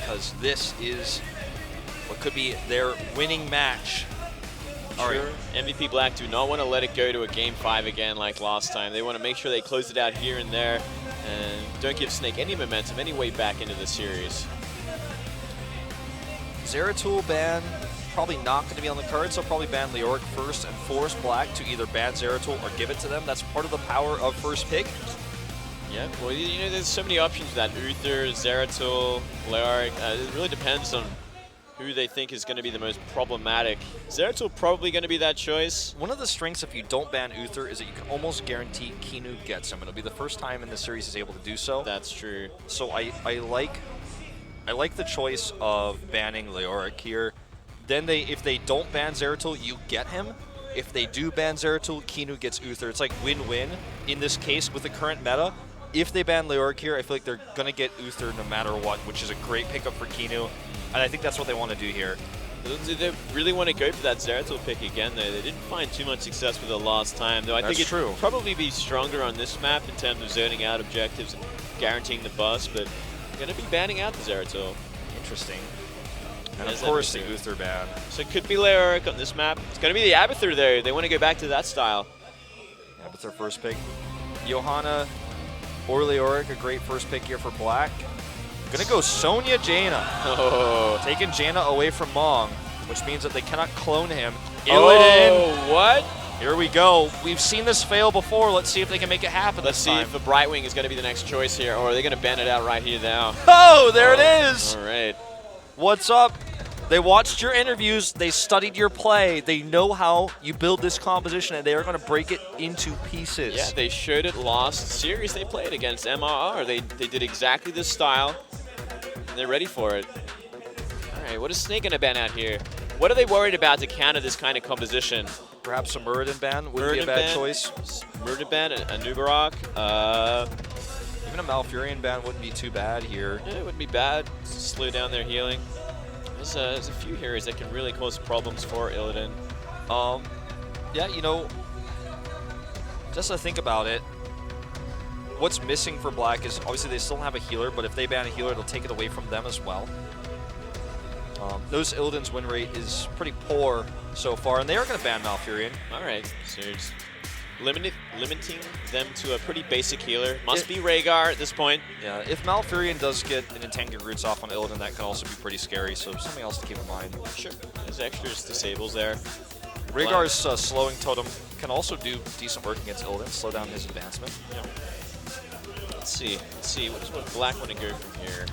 because this is what could be their winning match. All right. MVP Black do not want to let it go to a Game 5 again like last time. They want to make sure they close it out here and there and don't give Snake any momentum, any way back into the series. Zeratul ban, probably not going to be on the card, so probably ban Leoric first and force Black to either ban Zeratul or give it to them. That's part of the power of first pick. Yeah, well, you know, there's so many options with that. Uther, Zeratul, Leoric. It really depends on who they think is going to be the most problematic. Zeratul probably going to be that choice. One of the strengths if you don't ban Uther is that you can almost guarantee Kinu gets him. It'll be the first time in the series he's able to do so. That's true. So I like the choice of banning Leoric here. Then if they don't ban Zeratul, you get him. If they do ban Zeratul, Kinu gets Uther. It's like win-win in this case with the current meta. If they ban Leoric here, I feel like they're going to get Uther no matter what, which is a great pickup for Kinu. And I think that's what they want to do here. Do they really want to go for that Zeratul pick again, though? They didn't find too much success with it last time, though I think it'd probably be stronger on this map in terms of zoning out objectives and guaranteeing the bus, but they're going to be banning out the Zeratul. Interesting. And of course the Uther ban. So it could be Leoric on this map. It's going to be the Abathur, though. They want to go back to that style. Abathur first pick. Johanna or Leoric, a great first pick here for Black. Gonna go Sonya Jaina. Oh. Taking Jaina away from Mong, which means that they cannot clone him. Oh, what? Here we go. We've seen this fail before. Let's see if they can make it happen Let's see if the Brightwing is going to be the next choice here, or are they going to ban it out right here now? Oh, there it is. All right. What's up? They watched your interviews. They studied your play. They know how you build this composition, and they are going to break it into pieces. Yeah, they showed it last series they played against MRR. They did exactly this style, and they're ready for it. All right, what is Snake going to ban out here? What are they worried about to counter this kind of composition? Perhaps a Muradin ban would be a bad choice. Muradin ban, a Nubarak. Even a Malfurion ban wouldn't be too bad here. Yeah, it wouldn't be bad. Slow down their healing. There's a few heroes that can really cause problems for Illidan. Yeah, you know, just to think about it, what's missing for Black is obviously they still have a healer, but if they ban a healer, it'll take it away from them as well. Those Illidan's win rate is pretty poor so far, and they are going to ban Malfurion. All right, so it's limiting them to a pretty basic healer. Must be Rhaegar at this point. Yeah, if Malfurion does get an Entangled Roots off on Illidan, that can also be pretty scary, so something else to keep in mind. Sure, there's extras disables there. Rhaegar's slowing totem can also do decent work against Illidan, slow down his advancement. Yeah. Let's see. What does Black want to go from here?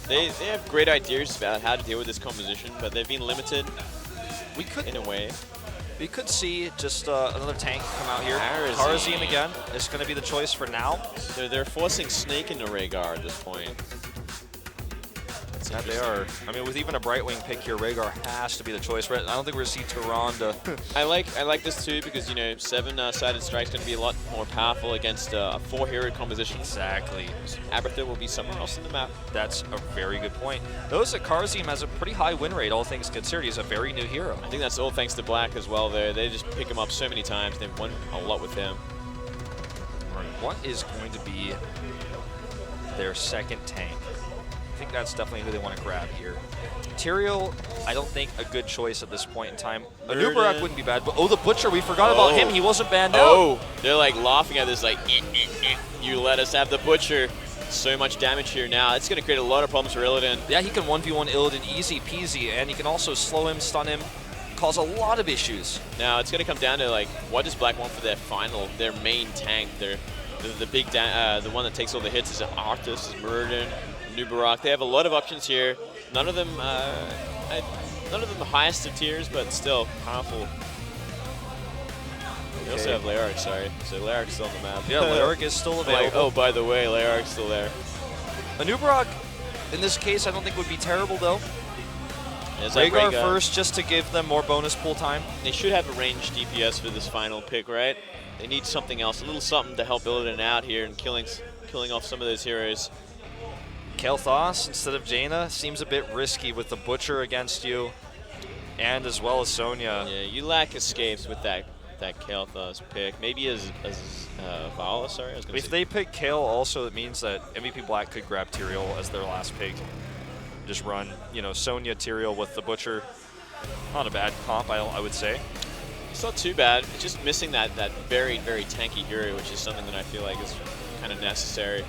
They have great ideas about how to deal with this composition, but they've been limited. In a way. We could see just another tank come out here. Kharazim again is going to be the choice for now. They're forcing Snake into Rhaegar at this point. Yeah, they are. I mean, with even a Brightwing pick here, Rhaegar has to be the choice. I don't think we're going to see Tyrande. I like this too because, you know, 7-sided strike's going to be a lot more powerful against a 4-hero composition. Exactly. Abathur will be somewhere else in the map. That's a very good point. Notice that Kharazim has a pretty high win rate, all things considered. He's a very new hero. I think that's all thanks to Black as well there. They just pick him up so many times. They've won a lot with him. All right, what is going to be their second tank? I think that's definitely who they want to grab here. Tyrael, I don't think a good choice at this point in time. A Nubarak wouldn't be bad, but the Butcher, we forgot about him. He wasn't banned out. They're like laughing at this like, you let us have the Butcher. So much damage here now. It's going to create a lot of problems for Illidan. Yeah, he can 1v1 Illidan easy peasy, and he can also slow him, stun him, cause a lot of issues. Now, it's going to come down to like, what does Black want for their main tank? The one that takes all the hits is Arthas, is Muradin, Nubarak. They have a lot of options here. None of them the highest of tiers, but still powerful. They also have Leoric, sorry. So Leoric's still on the map. Yeah, Leoric is still available. Like, oh, by the way, Leoric's still there. A Nubarak, in this case, I don't think would be terrible, though. Rhaegar first, just to give them more bonus pool time. They should have a ranged DPS for this final pick, right? They need something else, a little something to help Illidan out here and killing off some of those heroes. Kael'thas instead of Jaina seems a bit risky with the Butcher against you, and as well as Sonya. Yeah, you lack escapes with that Kael'thas pick. Maybe as Vala, sorry. If they pick Kael also, it means that MVP Black could grab Tyrael as their last pick. Just run, you know, Sonya, Tyrael with the Butcher. Not a bad comp, I would say. It's not too bad. It's just missing that very, very tanky hero, which is something that I feel like is kind of necessary.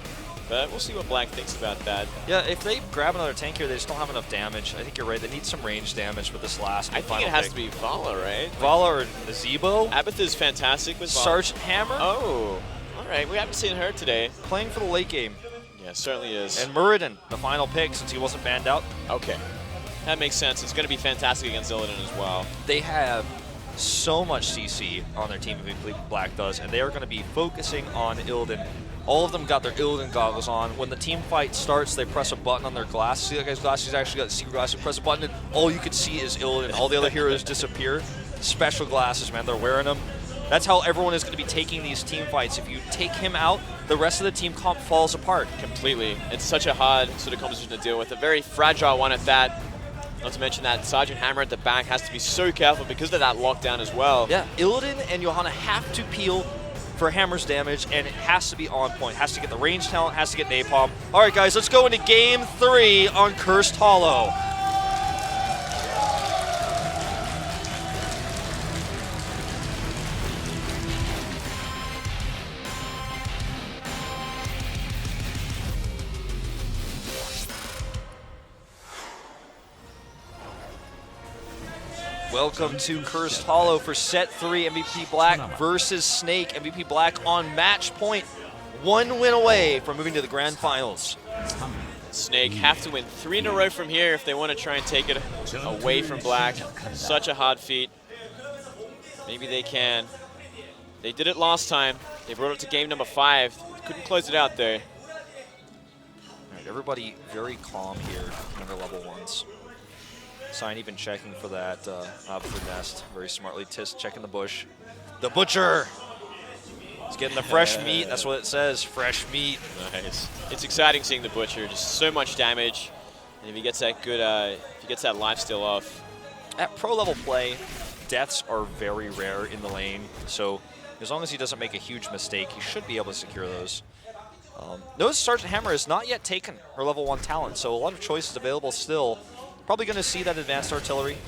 But we'll see what Black thinks about that. Yeah, if they grab another tank here, they just don't have enough damage. I think you're right. They need some range damage with this last I think it has to be Vala, right? Vala or Nazebo. Abath is fantastic with Vala. Sergeant Hammer. Oh, all right. We haven't seen her today. Playing for the late game. Yeah, certainly is. And Muradin, the final pick since he wasn't banned out. Okay. That makes sense. It's going to be fantastic against Illidan as well. They have so much CC on their team, Black does, and they are going to be focusing on Illidan. All of them got their Illidan goggles on. When the team fight starts, they press a button on their glass. See that guy's glass? He's actually got the secret glass. You press a button, and all you can see is Illidan. All the other heroes disappear. Special glasses, man. They're wearing them. That's how everyone is going to be taking these team fights. If you take him out, the rest of the team comp falls apart. Completely. It's such a hard sort of composition to deal with. A very fragile one at that. Not to mention that Sergeant Hammer at the back has to be so careful because of that lockdown as well. Yeah, Illidan and Johanna have to peel for Hammer's damage, and it has to be on point. Has to get the range talent, has to get Napalm. All right, guys, let's go into Game 3 on Cursed Hollow. Welcome to Cursed Hollow for Set 3, MVP Black versus Snake. MVP Black on match point, 1 win away from moving to the grand finals. Snake have to win 3 in a row from here if they want to try and take it away from Black. Such a hard feat. Maybe they can. They did it last time. They brought it to game number 5. Couldn't close it out though. All right, everybody very calm here in their level 1s. Sign even checking for that Obford nest very smartly. Tisk checking the bush. The Butcher! He's getting the fresh meat. That's what it says, fresh meat. Nice. It's exciting seeing the Butcher. Just so much damage. And if he gets that good, if he gets that lifesteal off. At pro level play, deaths are very rare in the lane. So as long as he doesn't make a huge mistake, he should be able to secure those. Notice Sergeant Hammer has not yet taken her level 1 talent, so a lot of choices available still. Probably going to see that advanced artillery,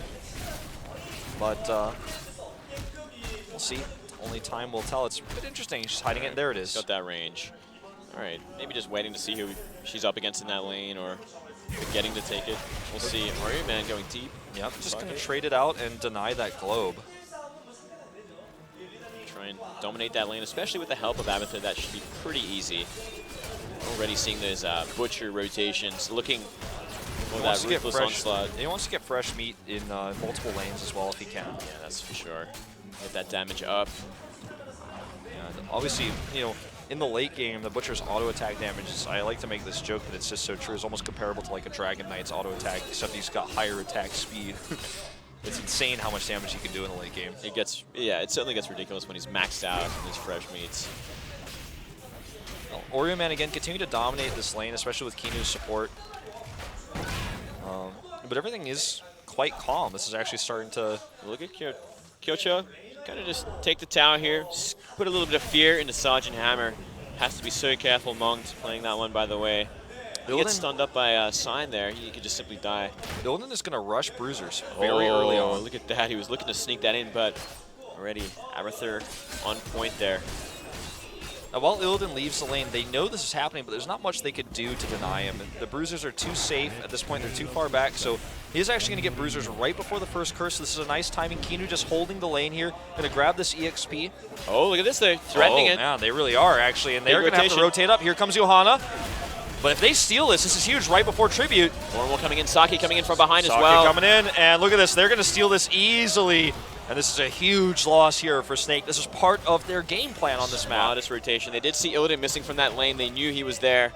but we'll see. Only time will tell. It's a bit interesting. She's hiding it. There it is. Got that range. All right, maybe just waiting to see who she's up against in that lane or getting to take it. We'll see. Mario Man going deep. Yep, just going to trade it out and deny that globe. Try and dominate that lane, especially with the help of Abathur. That should be pretty easy. Already seeing those Butcher rotations, looking for that ruthless onslaught. He wants to get fresh meat in multiple lanes as well if he can. Yeah, that's for sure. Get that damage up. And obviously, you know, in the late game, the Butcher's auto attack damage is, I like to make this joke that it's just so true, it's almost comparable to like a Dragon Knight's auto attack, except he's got higher attack speed. It's insane how much damage he can do in the late game. It gets, yeah, it certainly gets ridiculous when he's maxed out in these fresh meats. Well, Oreo Man again continuing to dominate this lane, especially with Kinu's support. But everything is quite calm. This is actually starting to look at Kyocha. Kind of just take the tower here, put a little bit of fear into Sergeant Hammer. Has to be so careful, Monged, playing that one, by the way. He gets stunned up by a sign there. He could just simply die. Illidan is going to rush Bruisers very early on. Look at that. He was looking to sneak that in, but already Abathur on point there. Now, while Illidan leaves the lane, they know this is happening, but there's not much they could do to deny him. The Bruisers are too safe at this point. They're too far back, so he's actually going to get Bruisers right before the first curse. So this is a nice timing. Kinu just holding the lane here. Going to grab this EXP. Oh, look at this. They're threatening it. Man, they really are, actually. And they're going to have to rotate up. Here comes Johanna. But if they steal this, this is huge right before Tribute. More coming in. Saki coming in from behind Saki as well. Coming in, and look at this. They're going to steal this easily. And this is a huge loss here for Snake. This is part of their game plan on this map. Modest rotation. They did see Illidan missing from that lane. They knew he was there.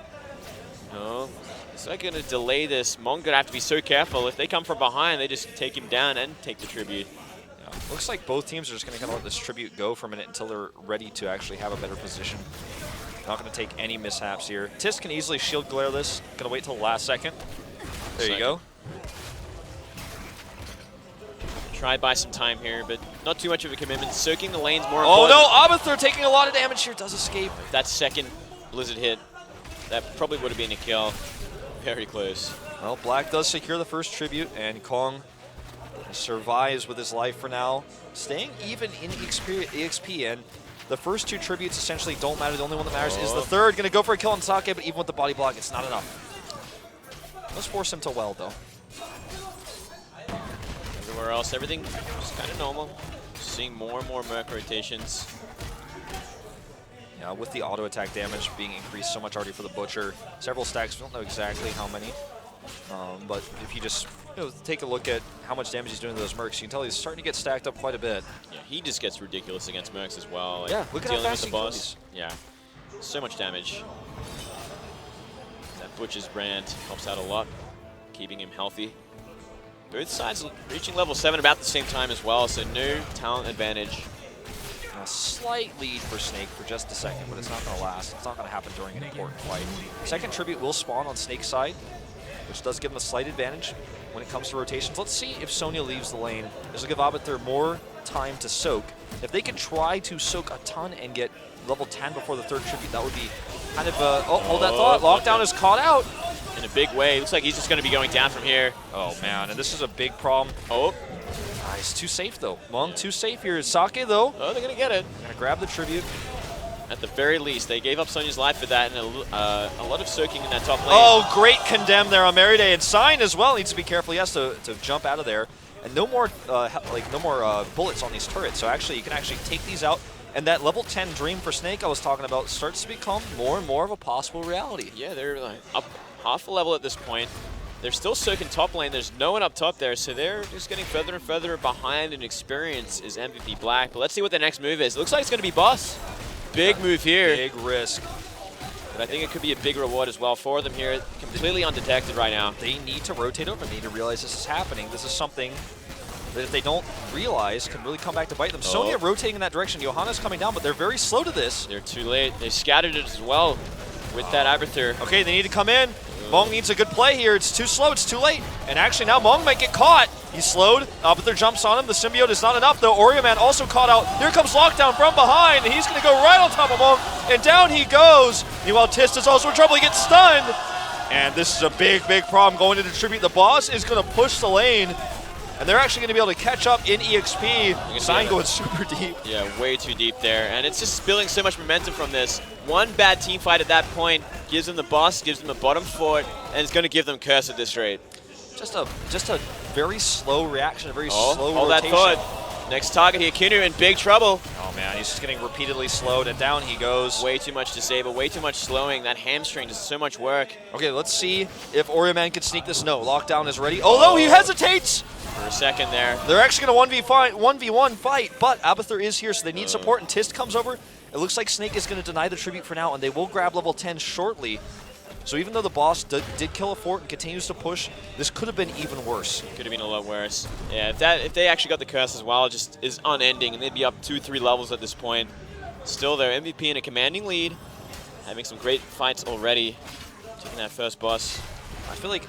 No, it's not going to delay this. Mong going to have to be so careful. If they come from behind, they just take him down and take the Tribute. Yeah. Looks like both teams are just going to kind of let this Tribute go for a minute until they're ready to actually have a better position. Not going to take any mishaps here. Tisk can easily shield glare this. Going to wait till the last second. There you go. Try buy some time here, but not too much of a commitment. Soaking the lanes more important. Oh no, Abathur taking a lot of damage here, does escape. That second Blizzard hit, that probably would have been a kill. Very close. Well, Black does secure the first tribute, and Kong survives with his life for now, staying even in EXP, and the first 2 tributes essentially don't matter. The only one that matters is the third. Going to go for a kill on Sake, but even with the body block, it's not enough. Let's force him to well, though. Everywhere else, everything is kind of normal. Seeing more and more Merc rotations. Yeah, with the auto attack damage being increased so much already for the Butcher, several stacks. We don't know exactly how many, but if you just take a look at how much damage he's doing to those Mercs, you can tell he's starting to get stacked up quite a bit. Yeah, he just gets ridiculous against Mercs as well. Like, yeah, look at how dealing fast with the he boss. Yeah, so much damage. That Butcher's brand helps out a lot, keeping him healthy. Both sides reaching level 7 about the same time as well, so no talent advantage. A slight lead for Snake for just a second, but it's not going to last. It's not going to happen during an important fight. Second tribute will spawn on Snake's side, which does give him a slight advantage when it comes to rotations. Let's see if Sonya leaves the lane. This will give Abathur more time to soak. If they can try to soak a ton and get level 10 before the third tribute, that would be kind of a... Oh, hold that thought. Lockdown is caught out. In a big way. Looks like he's just going to be going down from here. Oh, man, and this is a big problem. Oh. He's too safe, though. Hmong too safe here. Sake, though. Oh, they're going to get it. Going to grab the tribute. At the very least, they gave up Sonya's life for that, and a lot of soaking in that top lane. Oh, great condemn there on Merryday, and Sign as well needs to be careful. He has to jump out of there, and no more bullets on these turrets. So actually, you can actually take these out, and that level 10 dream for Snake I was talking about starts to become more and more of a possible reality. Yeah, they're like up half a level at this point. They're still soaking top lane. There's no one up top there, so they're just getting further and further behind, and experience is MVP Black. But let's see what the next move is. It looks like it's going to be Boss. Big move here. Big risk. But I think it could be a big reward as well for them here. Completely undetected right now. They need to rotate over. They need to realize this is happening. This is something that if they don't realize can really come back to bite them. Sonya rotating in that direction. Johanna's coming down, but they're very slow to this. They're too late. They scattered it as well with that Abathur. Okay, they need to come in. Hmong needs a good play here. It's too slow. It's too late. And actually now Hmong might get caught. He's slowed. Abathur jumps on him. The symbiote is not enough, though. Oreo also caught out. Here comes Lockdown from behind. He's going to go right on top of Hmong. And down he goes. Meanwhile, Tist is also in trouble. He gets stunned. And this is a big, big problem going into tribute. The boss is going to push the lane. And they're actually going to be able to catch up in EXP. Sign going super deep. Yeah, way too deep there. And it's just spilling so much momentum from this. One bad team fight at that point gives them the boss, gives them the bottom fort, and it's going to give them Curse at this rate. Just a very slow reaction, a very slow hold rotation. That thought. Next target here, Kinu in big trouble. Oh man, he's just getting repeatedly slowed, and down he goes. Way too much disable, way too much slowing. That hamstring does so much work. Okay, let's see if Oreo can sneak this. No, Lockdown is ready. Oh no, he hesitates! For a second there. They're actually going to 1v1 fight, but Abathur is here, so they need support, and Tist comes over. It looks like Snake is going to deny the tribute for now, and they will grab level 10 shortly. So even though the boss did kill a fort and continues to push, this could have been even worse. Could have been a lot worse. Yeah, if they actually got the curse as well, it just is unending, and they'd be up 2-3 levels at this point. Still, their MVP in a commanding lead, having some great fights already, taking that first boss. I feel like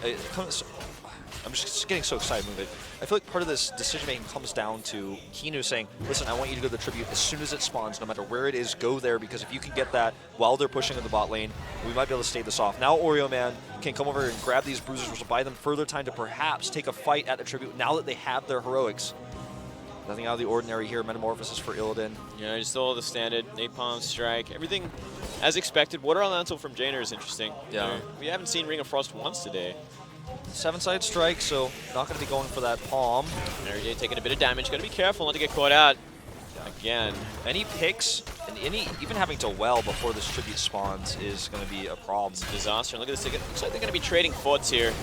I'm just getting so excited moving. I feel like part of this decision-making comes down to Kinu saying, listen, I want you to go to the tribute as soon as it spawns, no matter where it is, go there, because if you can get that while they're pushing in the bot lane, we might be able to stave this off. Now Oreo can come over and grab these bruisers, which will buy them further time to perhaps take a fight at the tribute now that they have their heroics. Nothing out of the ordinary here. Metamorphosis for Illidan. Yeah, just all the standard Napalm Strike. Everything as expected. Water Elemental from Jaina is interesting. Yeah. We haven't seen Ring of Frost once today. 7-side strike, so not going to be going for that palm. Merryday taking a bit of damage. Got to be careful not to get caught out. Again. Any picks, and even having to well before this tribute spawns is going to be a problem. It's a disaster. And look at this. It looks like they're going to be trading forts here.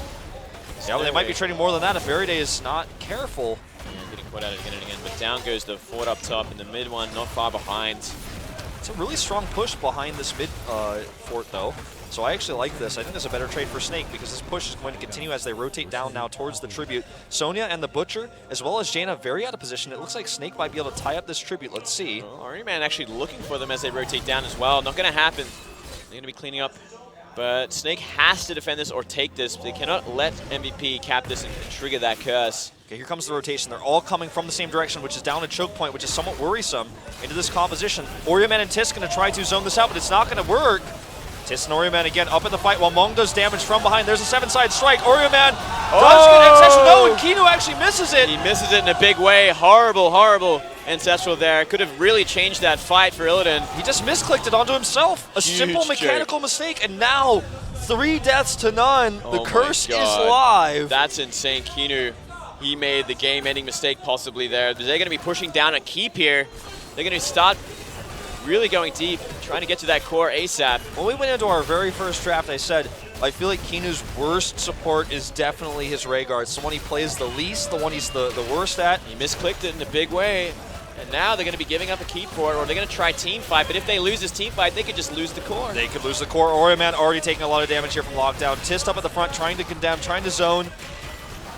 Yeah, well, they might be trading more than that if Merryday is not careful. Yeah, getting caught out again and again. But down goes the fort up top, and the mid one not far behind. It's a really strong push behind this mid fort, though. So I actually like this. I think this is a better trade for Snake because this push is going to continue as they rotate down now towards the tribute. Sonya and the Butcher, as well as Jaina, very out of position. It looks like Snake might be able to tie up this tribute. Let's see. Ariman actually looking for them as they rotate down as well. Not going to happen. They're going to be cleaning up. But Snake has to defend this or take this. They cannot let MVP cap this and trigger that curse. Okay, here comes the rotation. They're all coming from the same direction, which is down a choke point, which is somewhat worrisome into this composition. Oreo and Tisk going to try to zone this out, but it's not going to work. Tist and Oreo Man again up in the fight while Mong does damage from behind. There's a 7-side strike. Oreo Man does get Ancestral. No, and Kinu actually misses it. He misses it in a big way. Horrible, horrible Ancestral there. Could have really changed that fight for Illidan. He just misclicked it onto himself. A Huge simple mechanical mistake, and now 3 deaths to none. The Oh my curse is God. live. That's insane. Kinu, he made the game-ending mistake possibly there. They're going to be pushing down a keep here. They're going to start really going deep, trying to get to that core ASAP. When we went into our very first draft, I said, I feel like Kinu's worst support is definitely his Rhaegar. It's the one he plays the least, the one he's the worst at. He misclicked it in a big way. And now they're going to be giving up a keep for it, or they're going to try team fight. But if they lose this team fight, they could just lose the core. They could lose the core. Oreo Man already taking a lot of damage here from Lockdown. Tist up at the front, trying to condemn, trying to zone.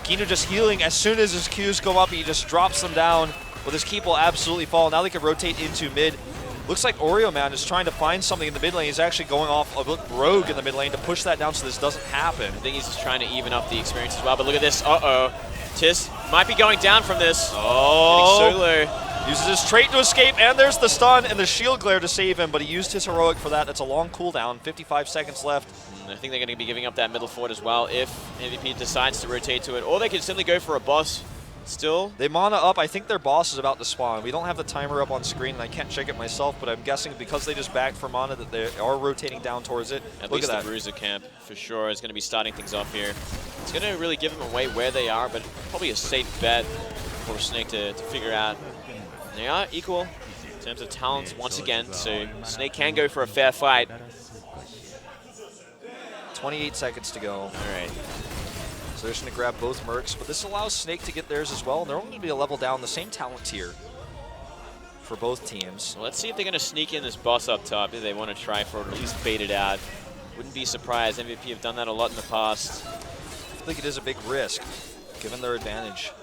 Kinu just healing. As soon as his Qs go up, he just drops them down. Well, this keep will absolutely fall. Now they can rotate into mid. Looks like Oreo Man is trying to find something in the mid lane. He's actually going off a bit rogue in the mid lane to push that down so this doesn't happen. I think he's just trying to even up the experience as well. But look at this. Uh-oh. Tis might be going down from this. Oh! Getting solo. Uses his trait to escape, and there's the stun and the shield glare to save him, but he used his heroic for that. That's a long cooldown, 55 seconds left. And I think they're going to be giving up that middle fort as well if MVP decides to rotate to it. Or they could simply go for a boss still. They mana up. I think their boss is about to spawn. We don't have the timer up on screen, and I can't check it myself, but I'm guessing because they just backed for mana that they are rotating down towards it. At Look least at the that. Bruiser camp, for sure, is going to be starting things off here. It's going to really give them away where they are, but probably a safe bet for Snake to figure out. They are equal in terms of talents once again, so Snake can go for a fair fight. 28 seconds to go. All right. So they're just going to grab both Mercs, but this allows Snake to get theirs as well. And they're only going to be a level down, the same talent tier for both teams. So let's see if they're going to sneak in this boss up top if they want to try for it, or at least bait it out. Wouldn't be surprised. MVP have done that a lot in the past. I think it is a big risk, given their advantage.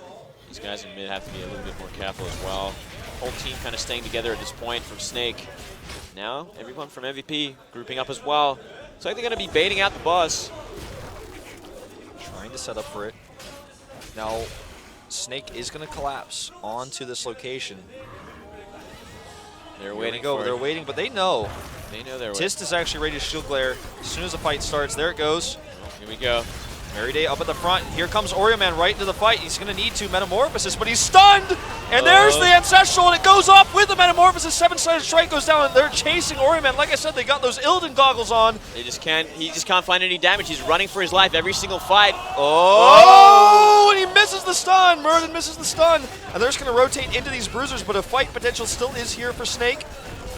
These guys in mid have to be a little bit more careful as well. Whole team kind of staying together at this point from Snake. Now, everyone from MVP grouping up as well. So I think they're going to be baiting out the boss. Trying to set up for it. Now, Snake is going to collapse onto this location. They're Here waiting we go. for They're it. waiting, but they know. They know they're waiting. Tist is actually ready to shield glare. As soon as the fight starts, there it goes. Here we go. Merryday up at the front. Here comes Oreo Man right into the fight. He's going to need to Metamorphosis, but he's stunned! And there's the Ancestral, and it goes off with the Metamorphosis. 7-sided strike goes down, and they're chasing Oreo Man. Like I said, they got those Illidan goggles on. He just can't find any damage. He's running for his life every single fight. Oh! And he misses the stun. Muradin misses the stun. And they're just going to rotate into these bruisers, but a fight potential still is here for Snake.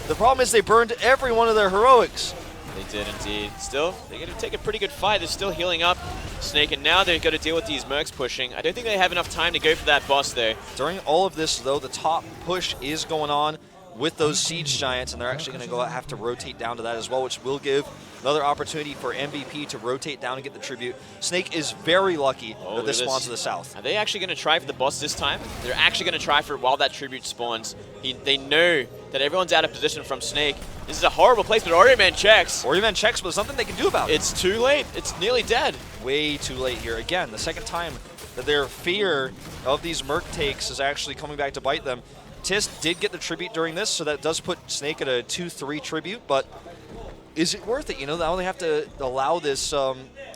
The problem is they burned every one of their heroics. They did indeed. Still, they're going to take a pretty good fight. They're still healing up Snake, and now they've got to deal with these Mercs pushing. I don't think they have enough time to go for that boss there. During all of this, though, the top push is going on with those Siege Giants, and they're actually going to have to rotate down to that as well, which will give another opportunity for MVP to rotate down and get the tribute. Snake is very lucky that look this at spawns this. to the south. Are they actually going to try for the boss this time? They're actually going to try for it while that tribute spawns. They know that everyone's out of position from Snake. This is a horrible place, but Oreo Man checks. Oreo Man checks, but there's nothing they can do about it. It's too late. It's nearly dead. Way too late here. Again, the second time that their fear of these Merc takes is actually coming back to bite them. Tist did get the tribute during this, so that does put Snake at a 2-3 tribute, but is it worth it? You know, now they have to allow this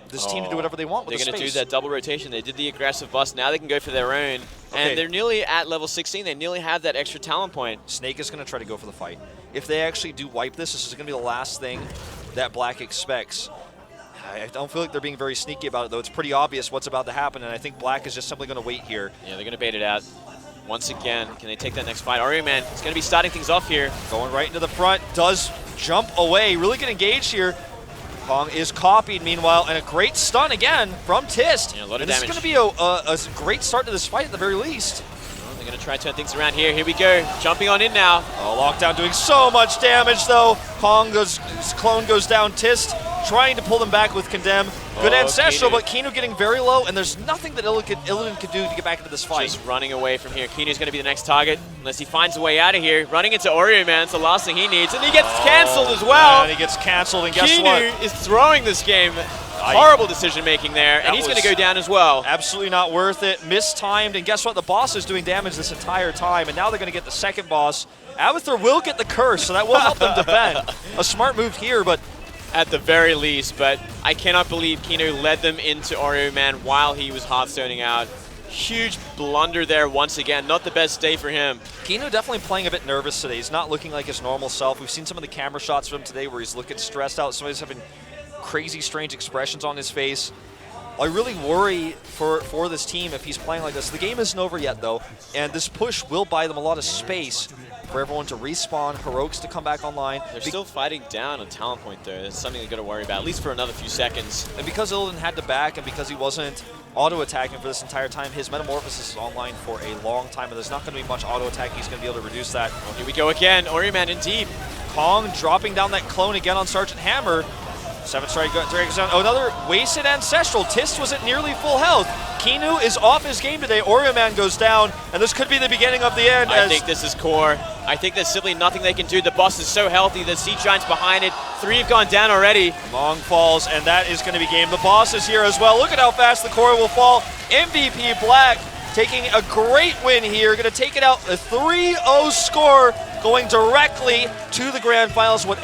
this team to do whatever they want with the They're going space. to do that double rotation. They did the aggressive bust. Now they can go for their own. Okay. And they're nearly at level 16. They nearly have that extra talent point. Snake is going to try to go for the fight. If they actually do wipe this, this is going to be the last thing that Black expects. I don't feel like they're being very sneaky about it, though. It's pretty obvious what's about to happen, and I think Black is just simply going to wait here. Yeah, they're going to bait it out. Once again, can they take that next fight? Oreo Man is going to be starting things off here. Going right into the front, does jump away, really get engaged here. Kong is copied, meanwhile, and a great stun again from Tist. Yeah, a lot of and this is damage. going to be a great start to this fight at the very least. Well, they're going to try to turn things around here. Here we go. Jumping on in now. Oh, Lockdown doing so much damage, though. Kong goes, his clone goes down. Tist trying to pull them back with Condemn. Good Ancestral, Kinu. but Kinu getting very low, and there's nothing that Illidan could do to get back into this fight. Just running away from here. Kinu's going to be the next target, unless he finds a way out of here. Running into Oreo Man, it's the last thing he needs. And he gets cancelled as well. And he gets canceled, and guess Kinu what? is throwing this game. Horrible decision making there, and he's going to go down as well. Absolutely not worth it. Mistimed, and guess what? The boss is doing damage this entire time, and now they're going to get the second boss. Abathur will get the curse, so that will help them defend. A smart move here, but at the very least, but I cannot believe Kino led them into Oreo Man while he was Hearthstoning out. Huge blunder there once again. Not the best day for him. Kino definitely playing a bit nervous today. He's not looking like his normal self. We've seen some of the camera shots from him today where he's looking stressed out. Somebody's having crazy, strange expressions on his face. I really worry for this team if he's playing like this. The game isn't over yet, though, and this push will buy them a lot of space for everyone to respawn, Heroics to come back online. They're still fighting down a talent point there. That's something they've got to worry about, at least for another few seconds. And because Illidan had to back and because he wasn't auto-attacking for this entire time, his Metamorphosis is online for a long time, and there's not going to be much auto-attack. He's going to be able to reduce that. Well, here we go again. Oreo Man in deep. Kong dropping down that clone again on Sergeant Hammer. 7 strike drags down. Oh, another wasted Ancestral. Tist was at nearly full health. Kinu is off his game today. Oreo Man goes down, and this could be the beginning of the end. I think this is core. I think there's simply nothing they can do. The boss is so healthy. The Sea Giant's behind it. 3 have gone down already. Long falls, and that is going to be game. The boss is here as well. Look at how fast the core will fall. MVP Black taking a great win here. Going to take it out, a 3-0 score, going directly to the grand finals. What